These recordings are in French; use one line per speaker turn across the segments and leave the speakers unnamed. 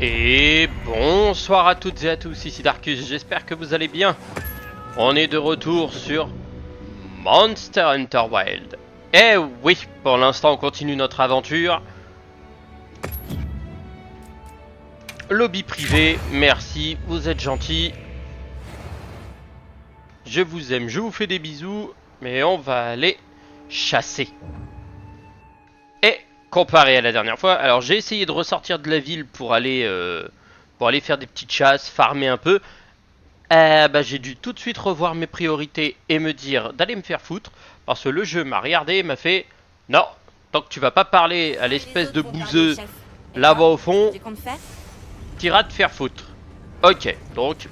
Et bonsoir à toutes et à tous, ici Darkus, j'espère que vous allez bien. On est de retour sur Monster Hunter Wilds. Eh oui, pour l'instant on continue notre aventure. Lobby privé, merci, vous êtes gentils. Je vous aime, je vous fais des bisous, mais on va aller chasser. Et comparé à la dernière fois, alors j'ai essayé de ressortir de la ville pour aller faire des petites chasses, farmer un peu. J'ai dû tout de suite revoir mes priorités et me dire d'aller me faire foutre, parce que le jeu m'a regardé et m'a fait non, tant que tu vas pas parler à l'espèce de bouseux là-bas au fond, t'iras te faire foutre. Ok, donc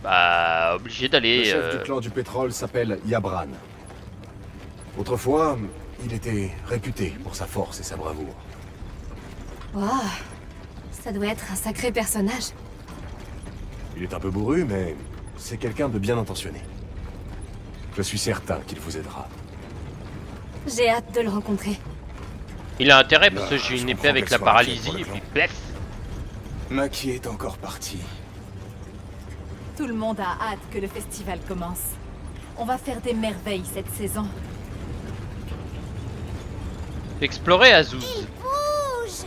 obligé
Le
d'aller.
chef du clan du pétrole s'appelle Yabran. Autrefois, il était réputé pour sa force et sa bravoure.
Waouh, ça doit être un sacré personnage.
Il est un peu bourru, mais c'est quelqu'un de bien intentionné. Je suis certain qu'il vous aidera.
J'ai hâte de le rencontrer.
Il a intérêt parce que j'ai
Je
une épée
comprends
avec
qu'elle
la
soit inquiète
paralysie
pour le
et puis
clan.
bref.
Maki est encore parti.
Tout le monde a hâte que le festival commence. On va faire des merveilles cette saison.
Explorer Azuz.
Bouge!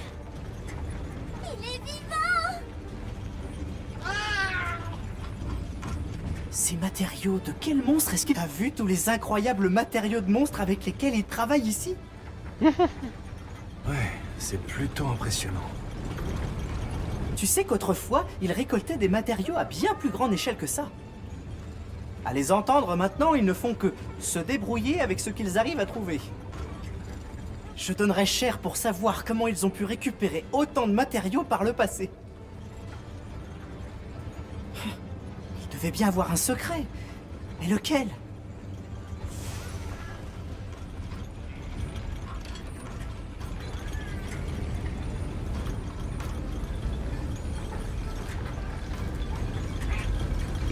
Il est vivant!
Ces matériaux, de quel monstre est-ce qu'il a vu tous les incroyables matériaux de monstres avec lesquels il travaille ici?
Ouais, c'est plutôt impressionnant.
Tu sais qu'autrefois, il récoltait des matériaux à bien plus grande échelle que ça. À les entendre maintenant, ils ne font que se débrouiller avec ce qu'ils arrivent à trouver. Je donnerais cher pour savoir comment ils ont pu récupérer autant de matériaux par le passé. Il devait bien avoir un secret. Mais lequel?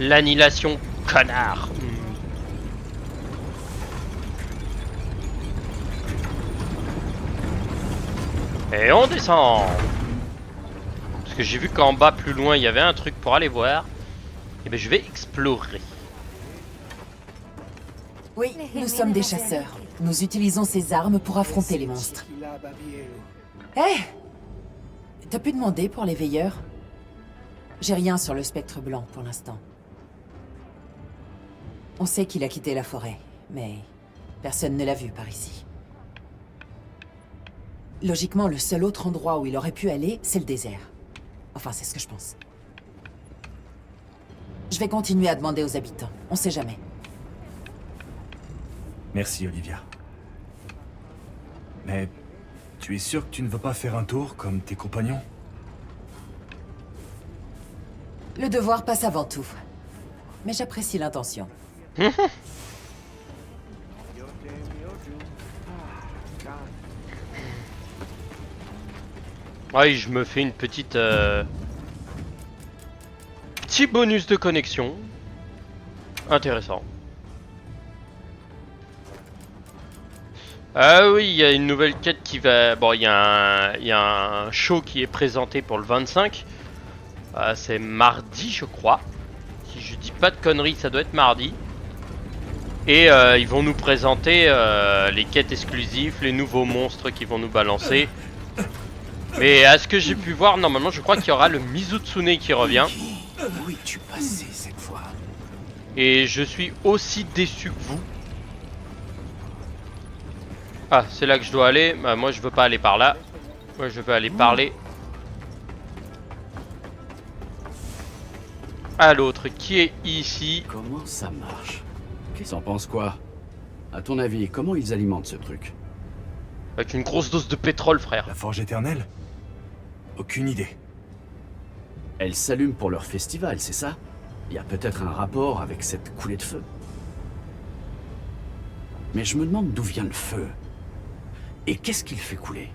L'annihilation, connard. Et on descend. Parce que j'ai vu qu'en bas, plus loin, il y avait un truc pour aller voir. Et je vais explorer.
Oui, nous sommes des chasseurs. Nous utilisons ces armes pour affronter les monstres. Hé! T'as pu demander pour les veilleurs? J'ai rien sur le spectre blanc pour l'instant. On sait qu'il a quitté la forêt, mais personne ne l'a vu par ici. Logiquement, le seul autre endroit où il aurait pu aller, c'est le désert. Enfin, c'est ce que je pense. Je vais continuer à demander aux habitants. On sait jamais.
Merci, Olivia. Mais tu es sûr que tu ne veux pas faire un tour comme tes compagnons?
Le devoir passe avant tout. Mais j'apprécie l'intention.
Ouais, je me fais une petite... Petit bonus de connexion. Intéressant. Ah oui, il y a une nouvelle quête qui va... Bon, il y a un show qui est présenté pour le 25. C'est mardi, je crois. Si je dis pas de conneries, ça doit être mardi. Et ils vont nous présenter les quêtes exclusives, les nouveaux monstres qu'ils vont nous balancer. Mais à ce que j'ai pu voir, normalement, je crois qu'il y aura le Mizutsune qui revient.
Où es-tu passé cette fois?
Et je suis aussi déçu que vous. Ah, c'est là que je dois aller. Bah, moi, je veux pas aller par là. Moi, je veux aller parler à l'autre qui est ici.
Comment ça marche? Qu'est-ce en pense quoi? À ton avis, comment ils alimentent ce truc?
Avec une grosse dose de pétrole, frère.
La forge éternelle? Aucune idée.
Elles s'allument pour leur festival, c'est ça? Il y a peut-être un rapport avec cette coulée de feu. Mais je me demande d'où vient le feu. Et qu'est-ce qu'il fait couler?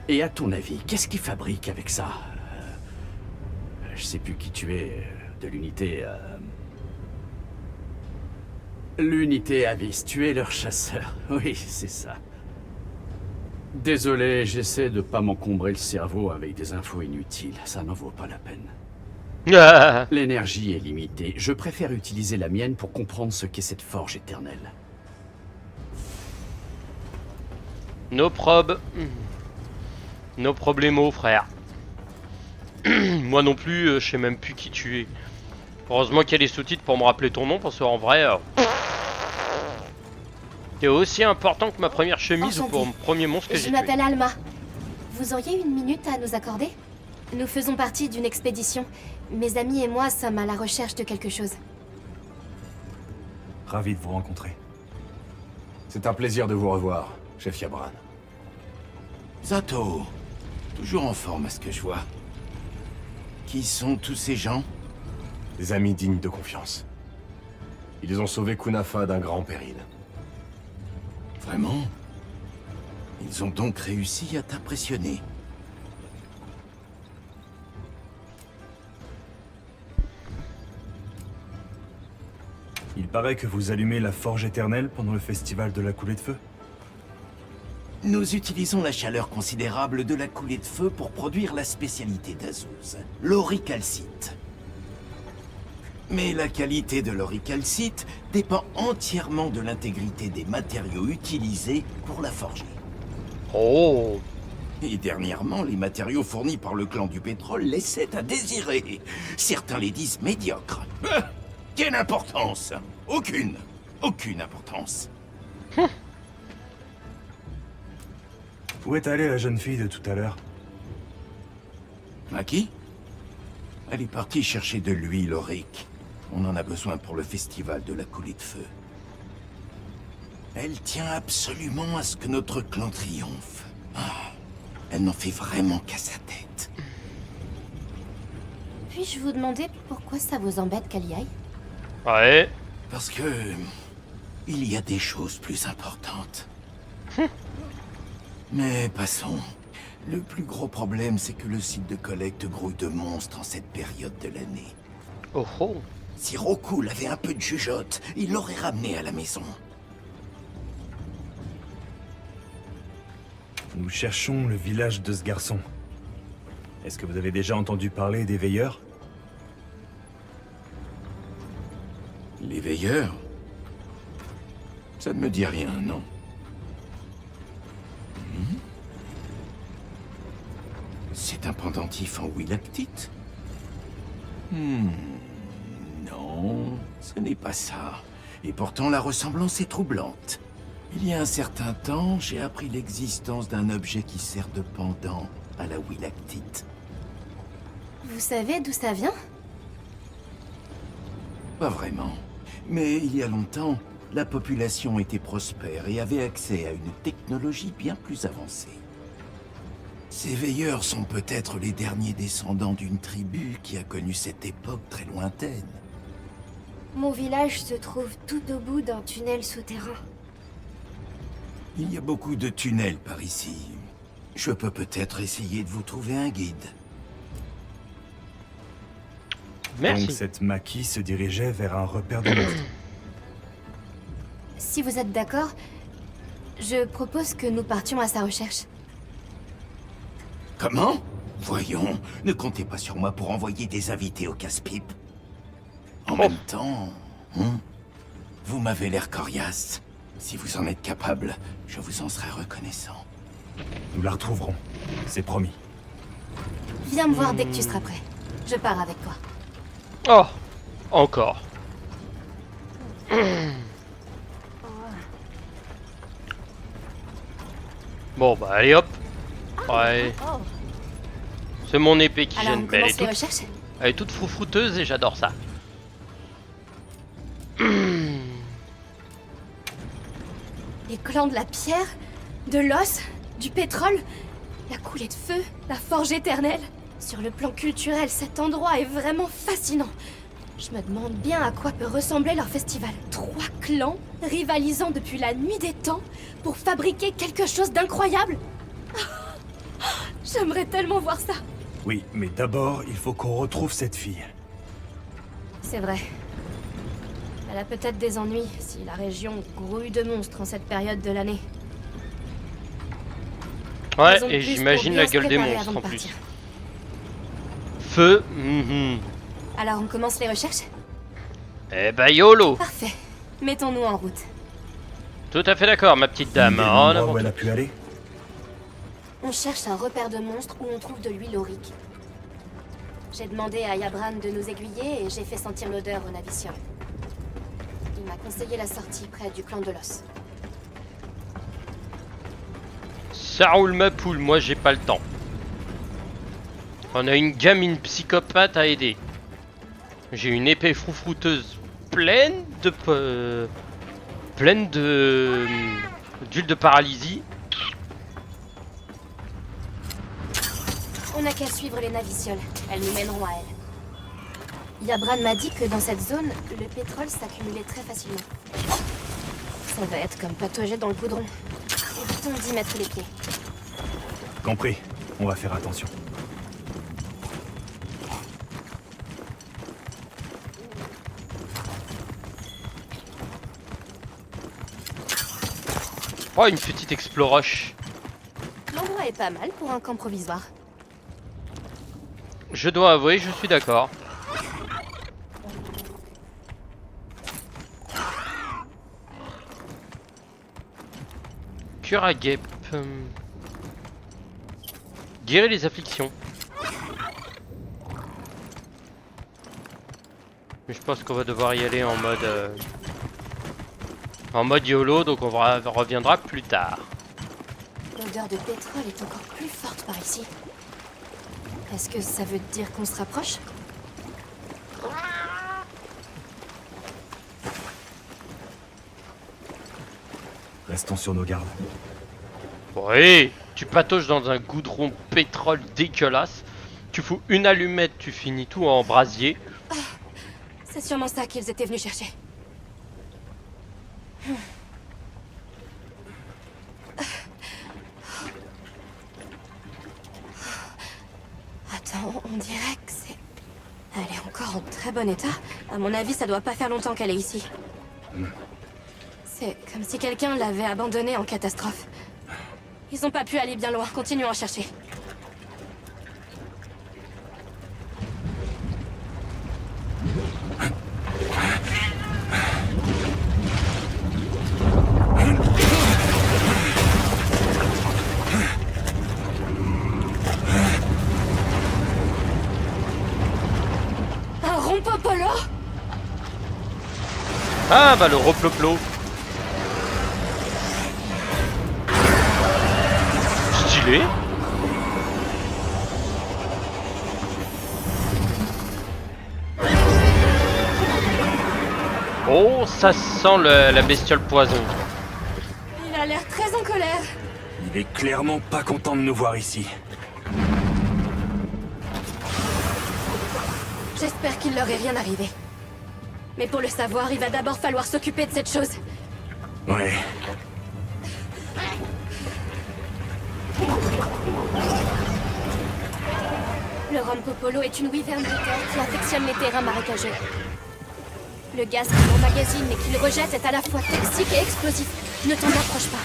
Et à ton avis, qu'est-ce qu'ils fabriquent avec ça? Je sais plus qui tu es, de l'unité... L'unité Avis, tu es leur chasseur. Oui, c'est ça. Désolé, j'essaie de pas m'encombrer le cerveau avec des infos inutiles. Ça n'en vaut pas la peine. L'énergie est limitée. Je préfère utiliser la mienne pour comprendre ce qu'est cette forge éternelle.
No prob. No problemo, frère. Moi non plus, je sais même plus qui tu es. Heureusement qu'il y a les sous-titres pour me rappeler ton nom, parce qu'en vrai... T'es aussi important que ma première chemise ou pour mon premier monstre que j'ai
Je
tué.
m'appelle Alma. Vous auriez une minute à nous accorder? Nous faisons partie d'une expédition. Mes amis et moi sommes à la recherche de quelque chose.
Ravi de vous rencontrer.
C'est un plaisir de vous revoir, chef Yabran.
Zato, toujours en forme à ce que je vois. Qui sont tous ces gens?
Des amis dignes de confiance. Ils ont sauvé Kunafa d'un grand péril.
Vraiment? Ils ont donc réussi à t'impressionner.
Il paraît que vous allumez la forge éternelle pendant le festival de la coulée de feu.
Nous utilisons la chaleur considérable de la coulée de feu pour produire la spécialité d'Azuz, l'auricalcite. Mais la qualité de l'auricalcite dépend entièrement de l'intégrité des matériaux utilisés pour la forger.
Oh.
Et dernièrement, les matériaux fournis par le clan du pétrole laissaient à désirer. Certains les disent médiocres. Quelle importance? Aucune. Aucune importance.
Où est allée la jeune fille de tout à l'heure?
Maki? Elle est partie chercher de l'huile aurique. On en a besoin pour le festival de la coulée de feu. Elle tient absolument à ce que notre clan triomphe. Ah, elle n'en fait vraiment qu'à sa tête.
Puis-je vous demander pourquoi ça vous embête qu'elle y aille?
Ouais.
Parce que... il y a des choses plus importantes. Mais passons. Le plus gros problème, c'est que le site de collecte grouille de monstres en cette période de l'année.
Oh oh.
Si Rokul avait un peu de jugeote, il l'aurait ramené à la maison.
Nous cherchons le village de ce garçon. Est-ce que vous avez déjà entendu parler des veilleurs?
Les veilleurs? Ça ne me dit rien, non. C'est un pendentif en willactite? Non, ce n'est pas ça. Et pourtant, la ressemblance est troublante. Il y a un certain temps, j'ai appris l'existence d'un objet qui sert de pendant à la willactite.
Vous savez d'où ça vient?
Pas vraiment. Mais il y a longtemps, la population était prospère et avait accès à une technologie bien plus avancée. Ces veilleurs sont peut-être les derniers descendants d'une tribu qui a connu cette époque très lointaine.
Mon village se trouve tout au bout d'un tunnel souterrain.
Il y a beaucoup de tunnels par ici. Je peux peut-être essayer de vous trouver un guide.
Merci.
Donc cette Maki se dirigeait vers un repère de monstres.
Si vous êtes d'accord, je propose que nous partions à sa recherche.
Comment? Voyons, ne comptez pas sur moi pour envoyer des invités au casse-pipe. En même temps, vous m'avez l'air coriace. Si vous en êtes capable, je vous en serai reconnaissant.
Nous la retrouverons, c'est promis.
Viens me voir dès que tu seras prêt. Je pars avec toi.
Oh. Encore. Bon bah allez hop. Ouais. C'est mon épée qui
Alors,
gêne.
on
Mais
commence les recherches?
elle est toute froufrouteuse et j'adore ça.
Les clans de la pierre, de l'os, du pétrole, la coulée de feu, la forge éternelle. Sur le plan culturel, cet endroit est vraiment fascinant. Je me demande bien à quoi peut ressembler leur festival. 3 clans rivalisant depuis la nuit des temps pour fabriquer quelque chose d'incroyable. J'aimerais tellement voir ça.
Oui, mais d'abord, il faut qu'on retrouve cette fille.
C'est vrai. Elle a peut-être des ennuis si la région grouille de monstres en cette période de l'année.
Ouais,
Raison de
et
plus
j'imagine
pour
la
bien se
gueule des
préparer
monstres
avant de
en plus.
partir.
Feu,
Alors on commence les recherches?
Eh bah YOLO.
Parfait. Mettons-nous en route.
Tout à fait d'accord, ma petite dame.
Idée de
En
l'endroit
avant.
où elle a pu aller?
On cherche un repère de monstre où on trouve de l'huile aurique. J'ai demandé à Yabran de nous aiguiller et j'ai fait sentir l'odeur au naviciole. Il m'a conseillé la sortie près du clan de l'os.
Ça roule ma poule, moi j'ai pas le temps. On a une gamine psychopathe à aider. J'ai une épée froufrouteuse pleine de d'huile de paralysie.
On n'a qu'à suivre les navicioles. Elles nous mèneront à elle. Yabran m'a dit que dans cette zone, le pétrole s'accumulait très facilement. Ça va être comme patauger dans le goudron. Évitons d'y mettre les pieds.
Compris. On va faire attention.
Oh, une petite exploroche.
L'endroit est pas mal pour un camp provisoire.
Je dois avouer, je suis d'accord. Cure à guêpe. Guérir les afflictions. Mais je pense qu'on va devoir y aller en mode YOLO, donc on reviendra plus tard.
L'odeur de pétrole est encore plus forte par ici. Est-ce que ça veut dire qu'on se rapproche?
Restons sur nos gardes.
Oui, tu patauges dans un goudron pétrole dégueulasse. Tu fous une allumette, tu finis tout en brasier.
C'est sûrement ça qu'ils étaient venus chercher. Attends, on dirait que c'est... Elle est encore en très bon état. À mon avis, ça doit pas faire longtemps qu'elle est ici. C'est comme si quelqu'un l'avait abandonnée en catastrophe. Ils ont pas pu aller bien loin. Continuons à chercher. Un rompopolo?
Ah bah le reploplo. Stylé. Oh, ça sent la bestiole poison.
Il a l'air très en colère.
Il est clairement pas content de nous voir ici.
J'espère qu'il leur est rien arrivé. Mais pour le savoir, il va d'abord falloir s'occuper de cette chose.
Ouais.
Le rompopolo est une wyvern de terre qui affectionne les terrains marécageux. Le gaz qu'il emmagasine et qu'il rejette est à la fois toxique et explosif. Ne t'en approche pas.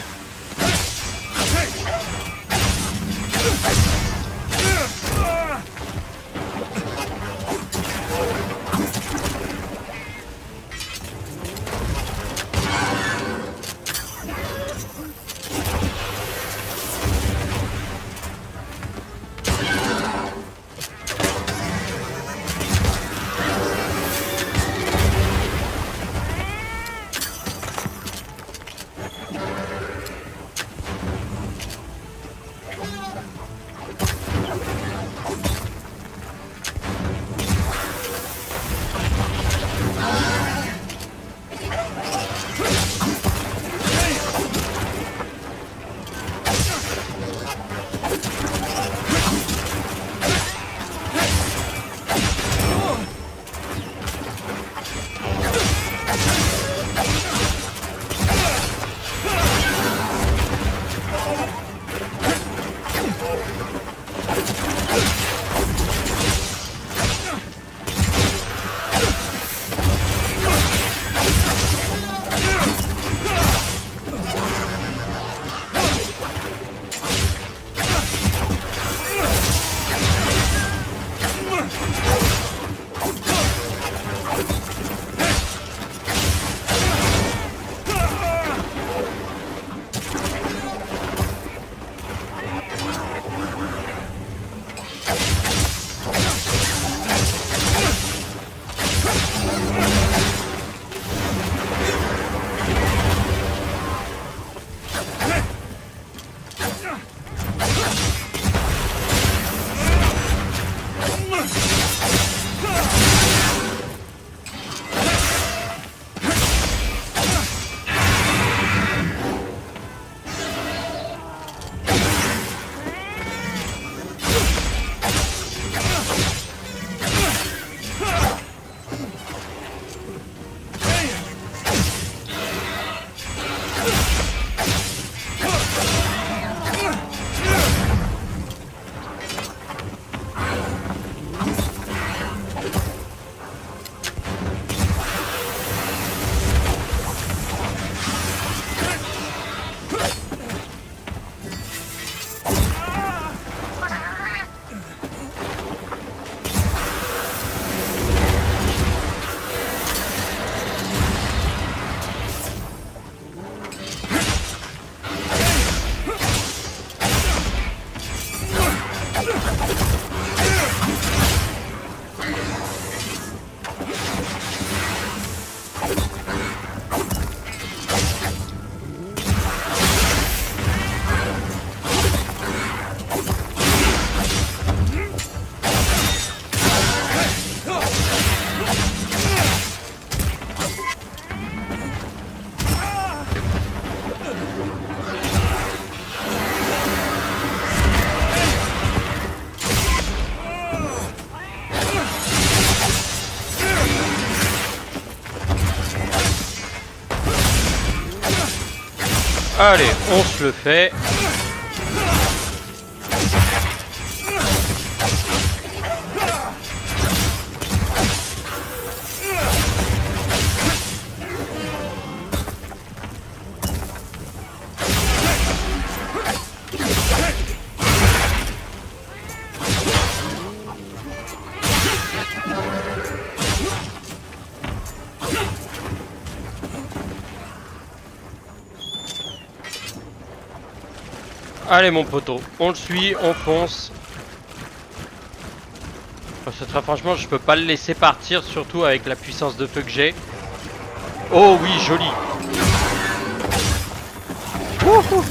Allez, on se le fait. Allez mon poteau, on le suit, on fonce. Parce que très franchement, je peux pas le laisser partir, surtout avec la puissance de feu que j'ai. Oh oui, joli. Ouh.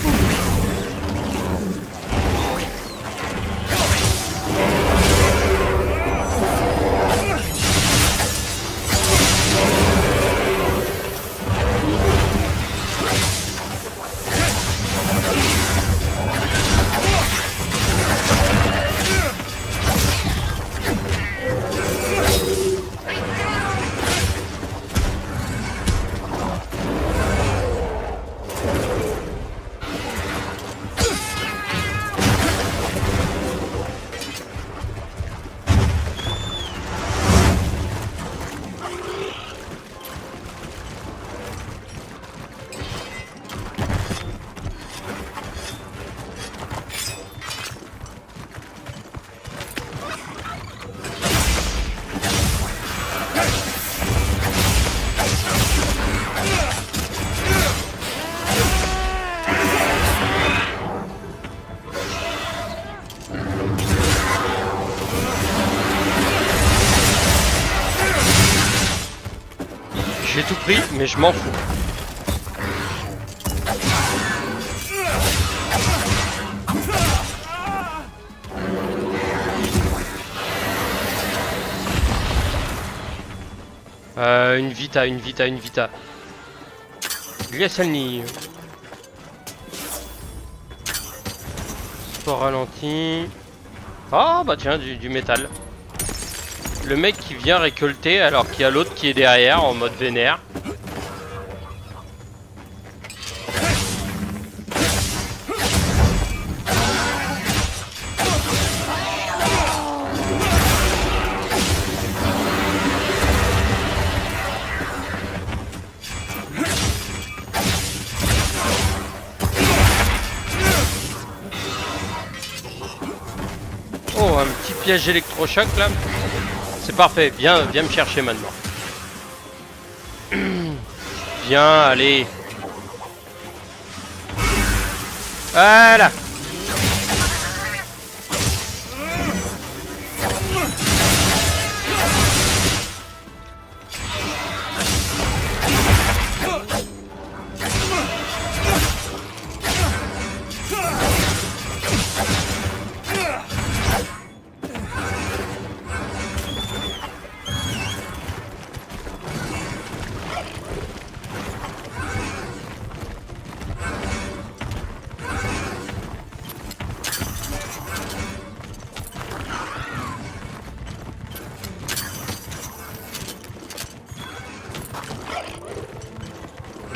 J'ai tout pris, mais je m'en fous. Une vita. Gliasalni. Sport ralenti. Ah bah tiens, du métal. Le mec qui vient récolter alors qu'il y a l'autre qui est derrière en mode vénère. Oh, un petit piège électrochoc là. C'est parfait, viens me chercher maintenant. Viens, allez. Voilà.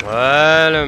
Voilà.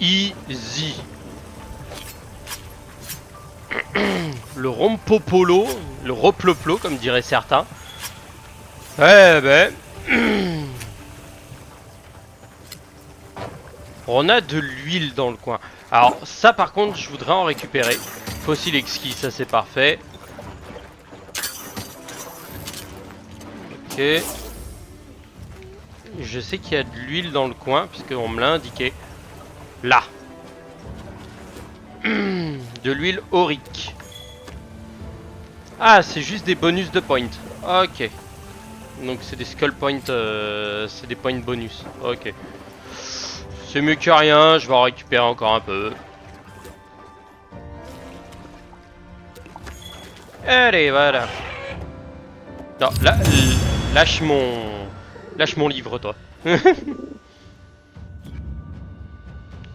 Easy. Le rompopolo, le roploplo comme diraient certains. Eh ben... On a de l'huile dans le coin. Alors ça par contre je voudrais en récupérer. Fossile exquis, ça c'est parfait. Ok. Je sais qu'il y a de l'huile dans le coin puisqu'on me l'a indiqué. Là. De l'huile aurique. Ah, c'est juste des bonus de points. Ok. Donc c'est des skull points, c'est des points bonus. Ok. C'est mieux que rien, je vais en récupérer encore un peu. Allez, voilà. Non, là, lâche mon livre, toi.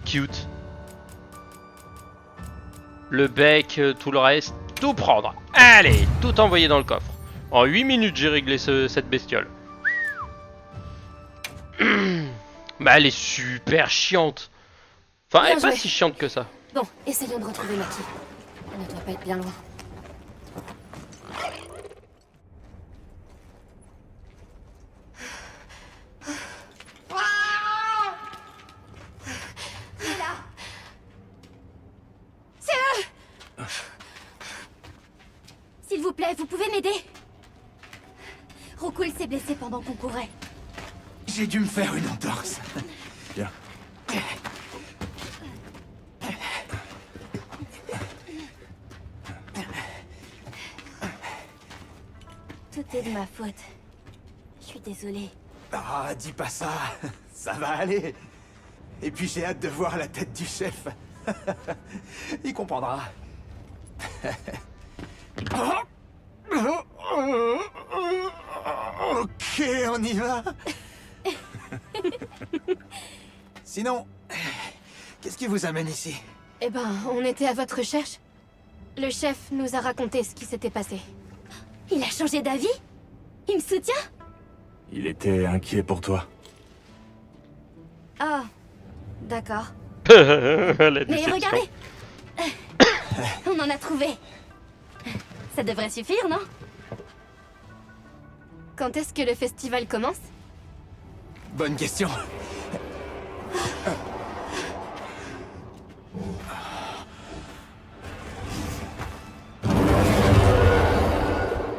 Cute. Le bec, tout le reste, tout prendre. Allez, tout envoyer dans le coffre. En 8 minutes, j'ai réglé cette bestiole. Bah, elle est super chiante. Enfin, elle est pas si chiante que ça.
Bon, essayons de retrouver Maki. Elle ne doit pas être bien loin. C'est là. C'est eux. S'il vous plaît, vous pouvez m'aider? Rokul s'est blessé pendant qu'on courait.
J'ai dû me faire une entorse.
Bien.
Tout est de ma faute. Je suis désolée.
Ah, dis pas ça. Ça va aller. Et puis j'ai hâte de voir la tête du chef. Il comprendra. Ok, on y va. Sinon, qu'est-ce qui vous amène ici?
Eh ben, on était à votre recherche. Le chef nous a raconté ce qui s'était passé. Il a changé d'avis? Il me soutient?
Il était inquiet pour toi.
Ah, d'accord.
La
Mais
déception.
regardez. On en a trouvé. Ça devrait suffire, non? Quand est-ce que le festival commence?
Bonne question.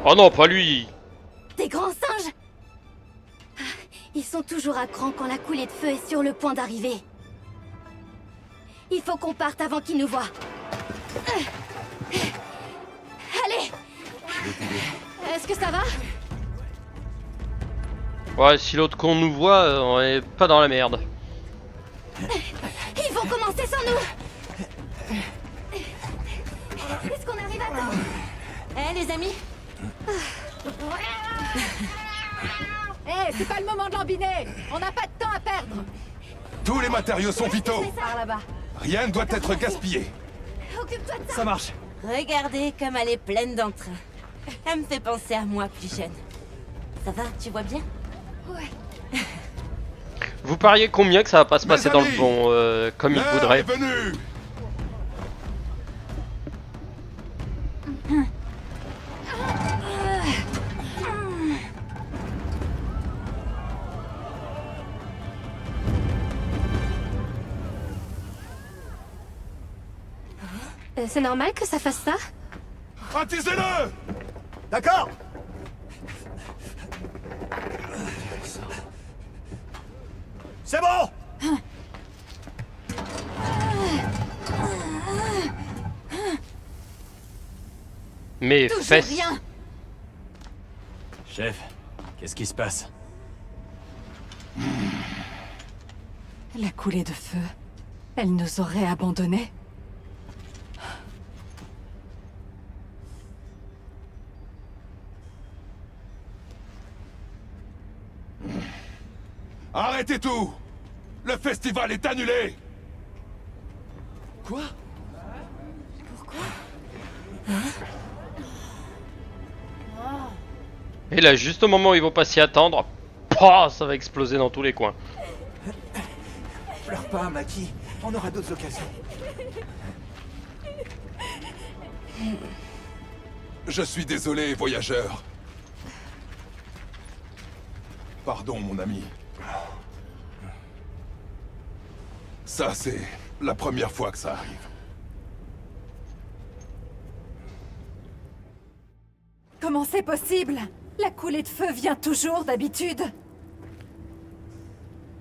Oh non, pas lui.
Des grands singes! Ils sont toujours à cran quand la coulée de feu est sur le point d'arriver. Il faut qu'on parte avant qu'ils nous voient. Allez! Est-ce que ça va?
Ouais, si l'autre con nous voit, on est pas dans la merde.
Ils vont commencer sans nous! Est-ce qu'on arrive à temps? Eh les amis?
Hé, c'est pas le moment de lambiner. On n'a pas de temps à perdre.
Tous les matériaux sont vitaux.
Par là-bas.
Rien ne doit être gaspillé.
Occupe-toi de ça!
Ça marche.
Regardez comme elle est pleine d'entrain. Elle me fait penser à moi plus jeune. Ça va, tu vois bien?
Ouais.
Vous pariez combien que ça va pas se
Mes
passer dans le
amis,
bon comme il
l'heure
voudrait?
est venue.
C'est normal que ça fasse ça?
Attisez-le.
D'accord. C'est bon.
Mais
Toujours
fesses.
rien.
Chef, qu'est-ce qui se passe?
La coulée de feu. Elle nous aurait abandonnés.
Arrêtez tout. Le festival est annulé.
Quoi?
Et là, juste au moment où ils vont pas s'y attendre, pouah, ça va exploser dans tous les coins.
Pleure pas, Maki. On aura d'autres occasions.
Je suis désolé, voyageur. Pardon, mon ami. Ça, c'est la première fois que ça arrive.
Comment c'est possible? La coulée de feu vient toujours d'habitude.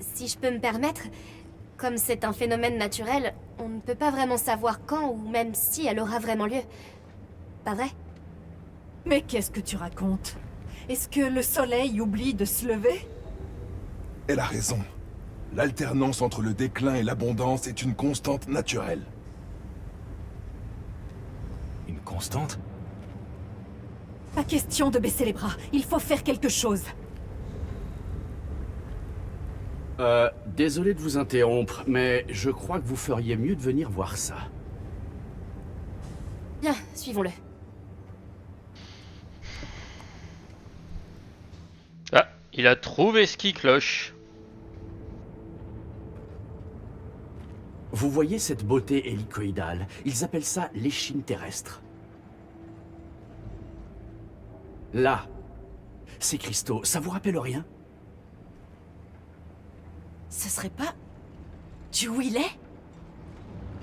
Si je peux me permettre, comme c'est un phénomène naturel, on ne peut pas vraiment savoir quand ou même si elle aura vraiment lieu. Pas vrai?
Mais qu'est-ce que tu racontes? Est-ce que le soleil oublie de se lever?
Elle a raison. L'alternance entre le déclin et l'abondance est une constante naturelle.
Une constante?
Pas question de baisser les bras. Il faut faire quelque chose.
Désolé de vous interrompre, mais je crois que vous feriez mieux de venir voir ça.
Bien, suivons-le.
Ah, il a trouvé ce qui cloche.
Vous voyez cette beauté hélicoïdale? Ils appellent ça l'échine terrestre. Là, ces cristaux, ça vous rappelle rien?
Ce serait pas... du Willet?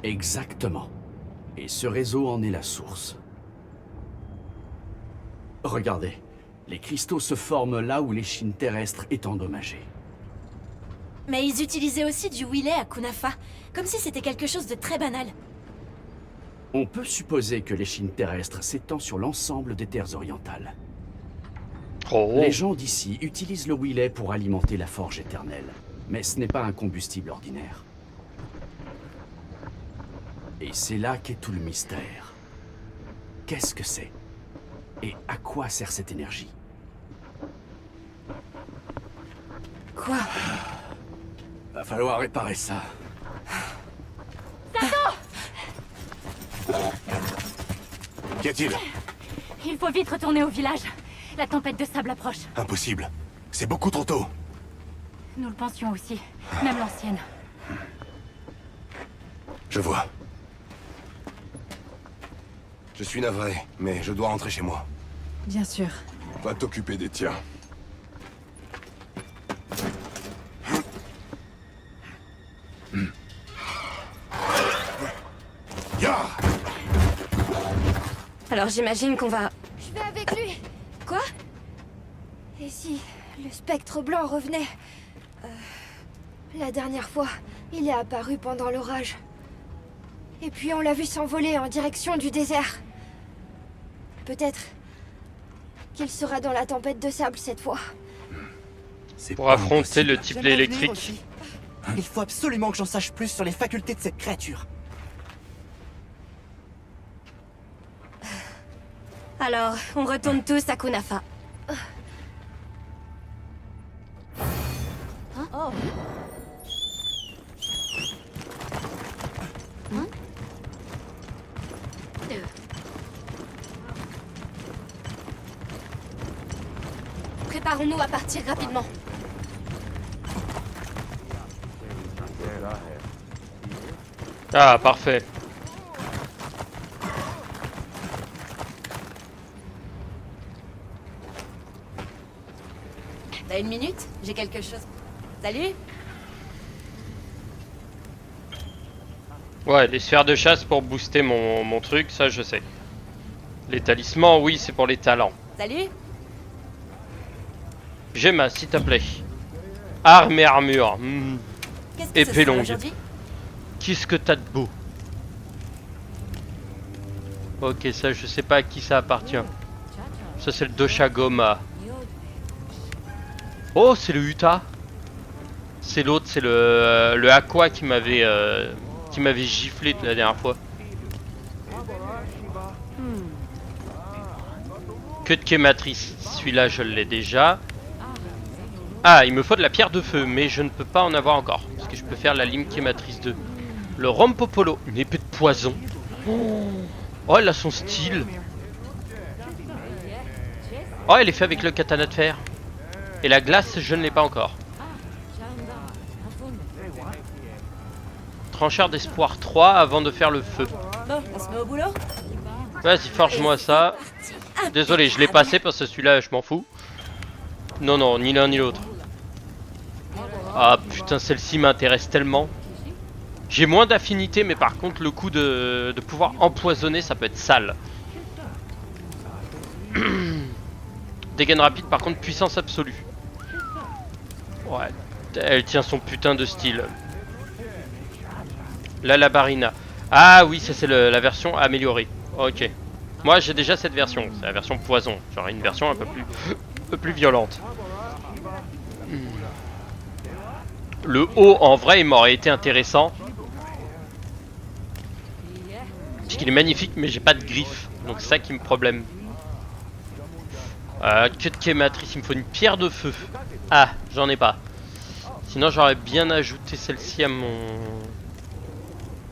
Exactement. Et ce réseau en est la source. Regardez, les cristaux se forment là où l'échine terrestre est endommagée.
Mais ils utilisaient aussi du Willet à Kunafa, comme si c'était quelque chose de très banal.
On peut supposer que l'échine terrestre s'étend sur l'ensemble des terres orientales.
Oh.
Les gens d'ici utilisent le Willet pour alimenter la forge éternelle, mais ce n'est pas un combustible ordinaire. Et c'est là qu'est tout le mystère. Qu'est-ce que c'est? Et à quoi sert cette énergie?
Quoi?
Va falloir réparer ça.
Qu'y a-t-il?
Il faut vite retourner au village. La tempête de sable approche.
Impossible. C'est beaucoup trop tôt.
Nous le pensions aussi. Même l'ancienne.
Je vois. Je suis navré, mais je dois rentrer chez moi.
Bien sûr.
Va t'occuper des tiens.
Alors j'imagine qu'on va...
Je vais avec lui.
Quoi?
Et si le spectre blanc revenait? La dernière fois, il est apparu pendant l'orage. Et puis on l'a vu s'envoler en direction du désert. Peut-être qu'il sera dans la tempête de sable cette fois.
Pour affronter le type électrique.
Il faut absolument que j'en sache plus sur les facultés de cette créature.
Alors, on retourne tous à Kunafa.
Oh.
Préparons-nous à partir rapidement.
Ah, parfait.
T'as une minute? J'ai quelque chose. Salut?
Ouais, les sphères de chasse pour booster mon truc, ça je sais. Les talismans, oui, c'est pour les talents.
Salut?
Gemma, s'il te plaît. Arme et armure.
Qu'est-ce que
Épée
ce sera
longue.
aujourd'hui?
Qu'est-ce que t'as de beau? Ok, ça je sais pas à qui ça appartient. Ça c'est le Dosha Goma. Oh, c'est le Uta. C'est l'autre, c'est le Aqua qui m'avait giflé la dernière fois. Que de Kématrice. Celui-là je l'ai déjà. Ah, il me faut de la pierre de feu, mais je ne peux pas en avoir encore. Parce que je peux faire la lime Kématrice 2. Le Rompopolo, une épée de poison. Oh, elle a son style. Oh, elle est faite avec le katana de fer. Et la glace, je ne l'ai pas encore. Trancheur d'espoir 3 avant de faire le feu.
Bon, on se met au boulot?
Vas-y, forge-moi ça. Désolé, je l'ai passé parce que celui-là, je m'en fous. Non, non, ni l'un ni l'autre. Ah putain, celle-ci m'intéresse tellement. J'ai moins d'affinité, mais par contre, le coup de pouvoir empoisonner, ça peut être sale. Dégaine rapide, par contre, puissance absolue. Ouais, elle tient son putain de style. La Labarina. Ah oui, ça c'est la version améliorée. Ok. Moi j'ai déjà cette version, c'est la version poison. J'aurais une version un peu plus violente. Le haut en vrai il m'aurait été intéressant. Puisqu'il est magnifique mais j'ai pas de griffes. Donc c'est ça qui me problème. Que de quématrice, il me faut une pierre de feu. Ah, j'en ai pas. Sinon j'aurais bien ajouté celle-ci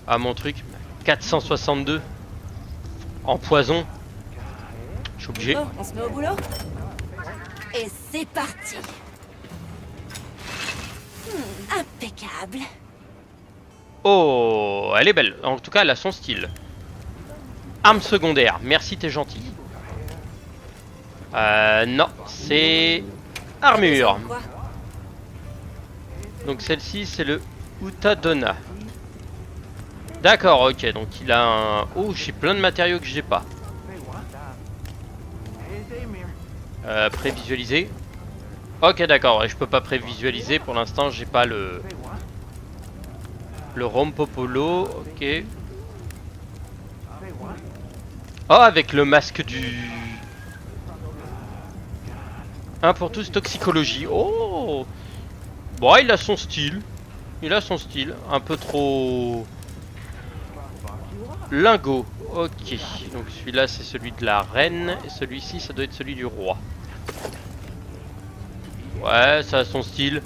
à mon truc. 462 en poison. Je suis obligé.
Bon, on se met au boulot? Et c'est parti. Impeccable.
Oh, elle est belle. En tout cas, elle a son style. Arme secondaire. Merci, t'es gentil. Non, c'est armure. Donc celle-ci, c'est le Utadona. D'accord, ok. Donc il a un... Oh, j'ai plein de matériaux que j'ai pas. Prévisualiser. Ok, d'accord. Ouais, je peux pas prévisualiser. Pour l'instant, j'ai pas le Rompopolo. Ok. Oh, avec le masque du... Un pour tous, toxicologie. Oh. Bon, il a son style. Il a son style. Un peu trop... Lingot. Ok. Donc celui-là, c'est celui de la reine. Et celui-ci, ça doit être celui du roi. Ouais, ça a son style.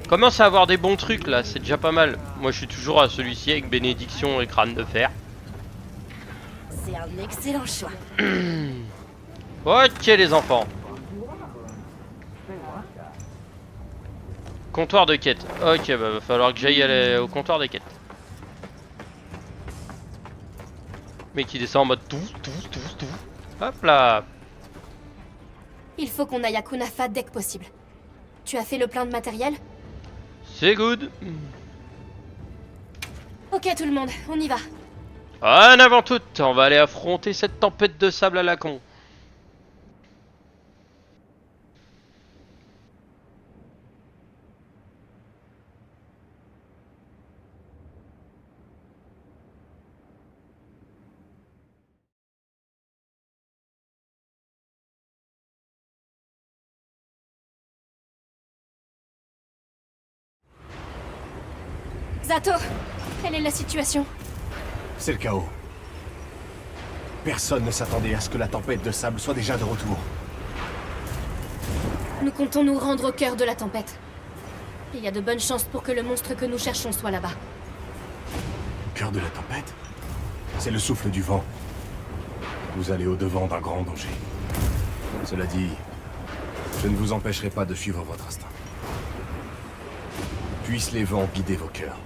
Commence à avoir des bons trucs, là. C'est déjà pas mal. Moi, je suis toujours à celui-ci avec bénédiction et crâne de fer.
C'est un excellent choix.
Ok, les enfants. Comptoir de quête. Ok, bah va falloir que j'aille au comptoir des quêtes. Mais qui descend en mode tout. Hop là.
Il faut qu'on aille à Kunafa dès que possible. Tu as fait le plein de matériel?
C'est good.
Ok tout le monde, on y va.
En avant tout, on va aller affronter cette tempête de sable à la con.
Zato, quelle est la situation?
C'est le chaos. Personne ne s'attendait à ce que la tempête de sable soit déjà de retour.
Nous comptons nous rendre au cœur de la tempête. Il y a de bonnes chances pour que le monstre que nous cherchons soit là-bas.
Au cœur de la tempête? C'est le souffle du vent. Vous allez au-devant d'un grand danger. Cela dit, je ne vous empêcherai pas de suivre votre instinct. Puissent les vents guider vos cœurs.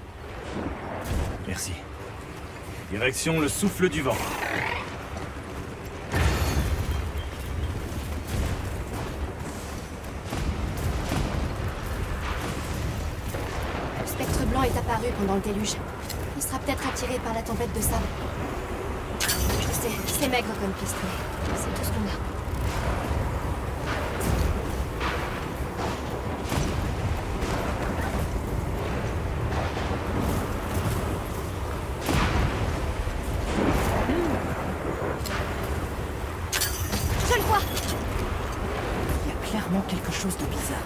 Merci. Direction le souffle du vent.
Le spectre blanc est apparu pendant le déluge. Il sera peut-être attiré par la tempête de sable. Je sais, c'est maigre comme piste, mais c'est tout ce qu'on a.
Quelque chose de bizarre.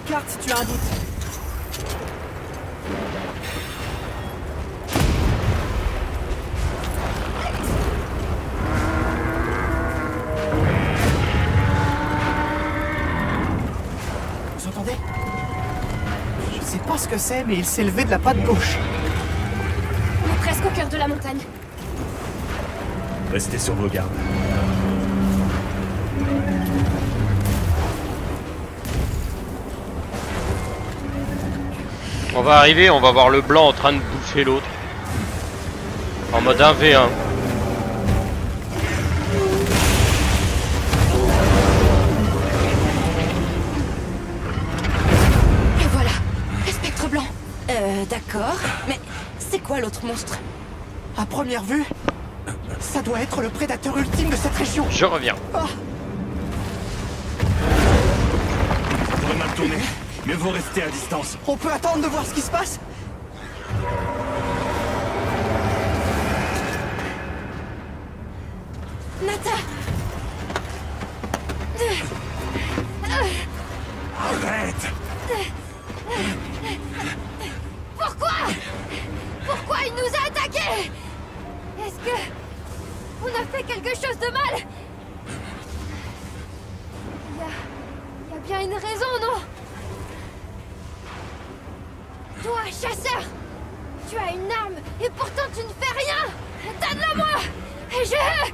carte si tu as un doute. Vous entendez? Je sais pas ce que c'est, mais il s'est levé de la patte gauche.
On est presque au cœur de la montagne.
Restez sur vos gardes.
On va arriver, on va voir le blanc en train de bouffer l'autre. En mode 1v1.
Et voilà, le spectre blanc. D'accord, mais c'est quoi l'autre monstre?
À première vue, ça doit être le prédateur ultime de cette région.
Je reviens.
Ah,
Ça pourrait mal tourner. Mieux vaut rester à distance.
on peut attendre de voir ce qui se passe?
Nata!
Arrête!
Pourquoi? Pourquoi il nous a attaqués? Est-ce que... on a fait quelque chose de mal? Il y a bien une raison, non? Toi, chasseur! Tu as une arme et pourtant tu ne fais rien! Donne-la-moi! Et je vais...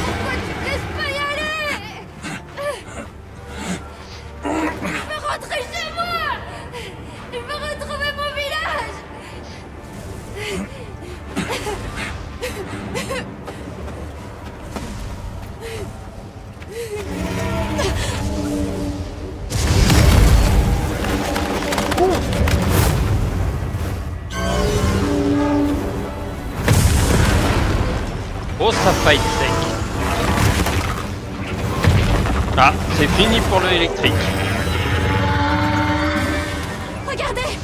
Pourquoi tu me laisses pas y aller? Je veux rentrer chez moi! Je veux retrouver mon village!
Oh, ça fight sec. Ah, c'est fini pour le électrique.
Regardez!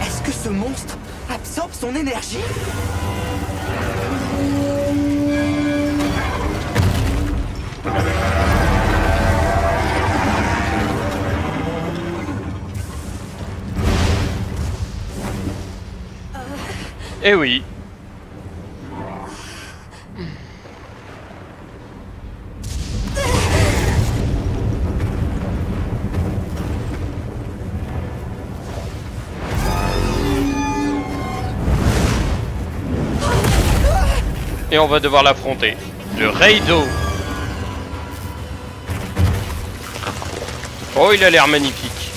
Est-ce que ce monstre absorbe son énergie?
Eh oui. Et on va devoir l'affronter. Le Raido. Oh, il a l'air magnifique.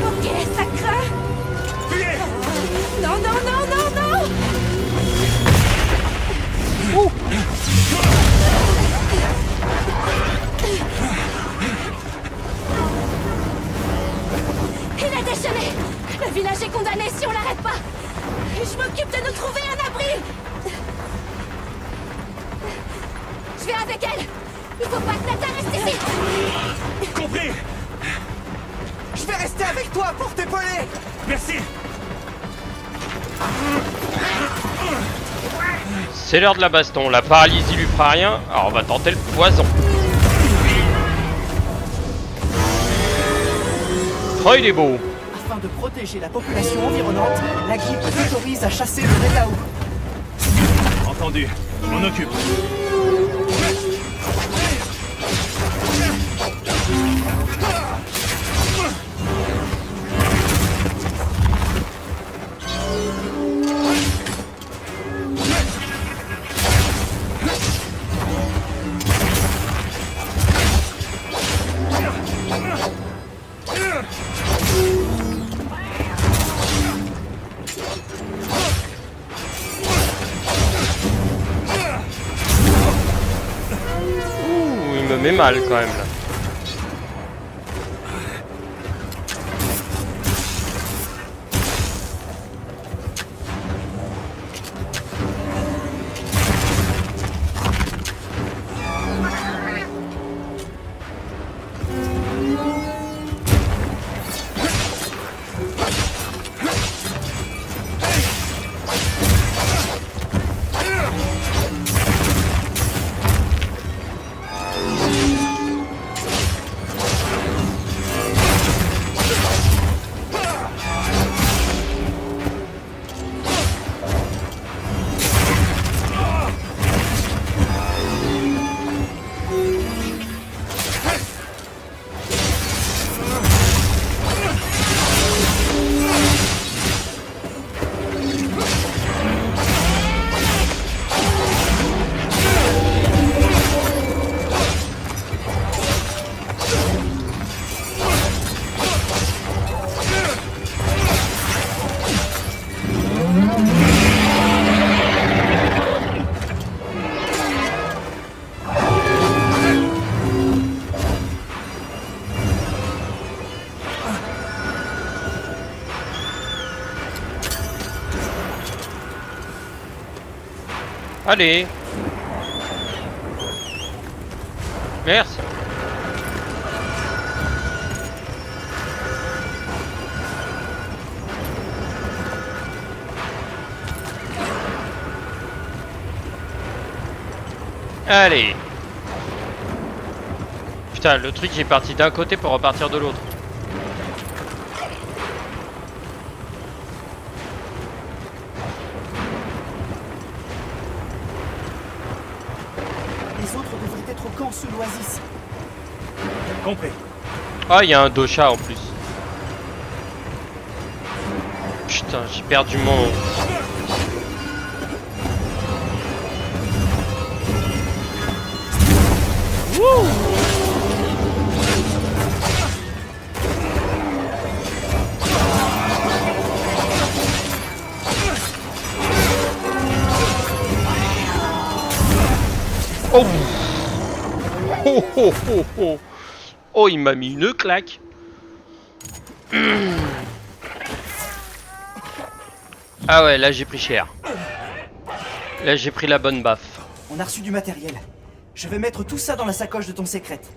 Ok, ça craint! Non, non, non, non, non!
Il a déchaîné! Le village est condamné si on l'arrête pas! Je m'occupe de nous trouver un abri! Je vais avec elle! Il faut pas que Nata reste ici!
Compris!
Je vais rester avec toi pour t'épauler!
Merci!
C'est l'heure de la baston. La paralysie lui fera rien. Alors on va tenter le poison. Oh, il est beau.
Afin de protéger la population environnante, la grippe autorise à chasser le Redao.
Entendu. Je m'en occupe.
Ouh, il me met mal quand même là. Allez. Merci. Allez. Putain, le truc est parti d'un côté pour repartir de l'autre.
Les autres devraient être au camp sous l'oasis.
Compris.
Ah, il y a un dosha en plus. Putain, j'ai perdu mon... Wouh! Oh! Oh oh oh oh! Oh, il m'a mis une claque! Ah ouais, là j'ai pris cher. Là j'ai pris la bonne baffe.
On a reçu du matériel. Je vais mettre tout ça dans la sacoche de ton secrète.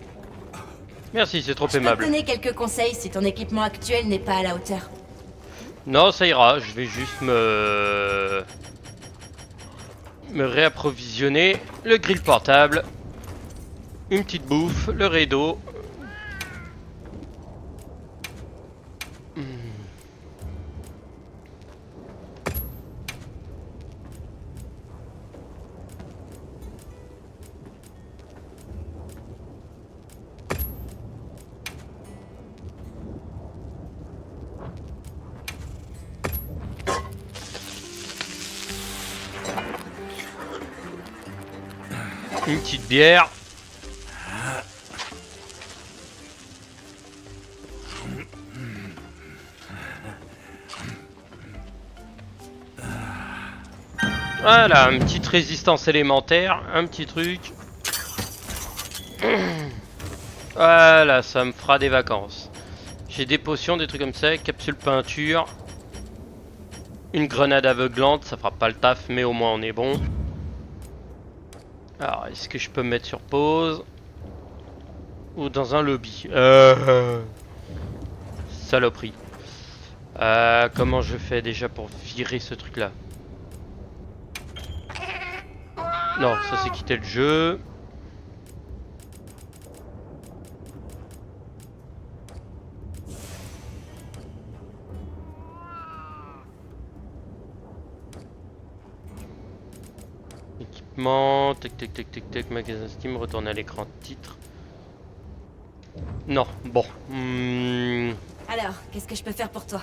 Merci, c'est trop
Je peux te
aimable.
donner quelques conseils si ton équipement actuel n'est pas à la hauteur.
Non, ça ira, je vais juste me réapprovisionner. Le grill portable, une petite bouffe, le rideau. Une petite bière. Voilà, une petite résistance élémentaire, un petit truc. Voilà, ça me fera des vacances. J'ai des potions, des trucs comme ça, capsule peinture. Une grenade aveuglante, ça fera pas le taf, mais au moins on est bon. Alors, est-ce que je peux me mettre sur pause? Ou dans un lobby? Saloperie. Comment je fais déjà pour virer ce truc-là? Non, ça c'est quitter le jeu. Équipement, tac, magasin Steam, retourne à l'écran titre. Non, bon.
Alors, qu'est-ce que je peux faire pour toi?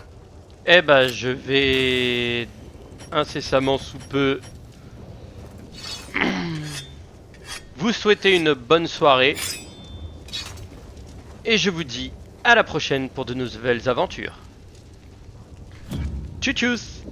Eh ben, je vais incessamment sous peu vous souhaiter une bonne soirée. Et je vous dis à la prochaine pour de nouvelles aventures. Tchuss tchuss!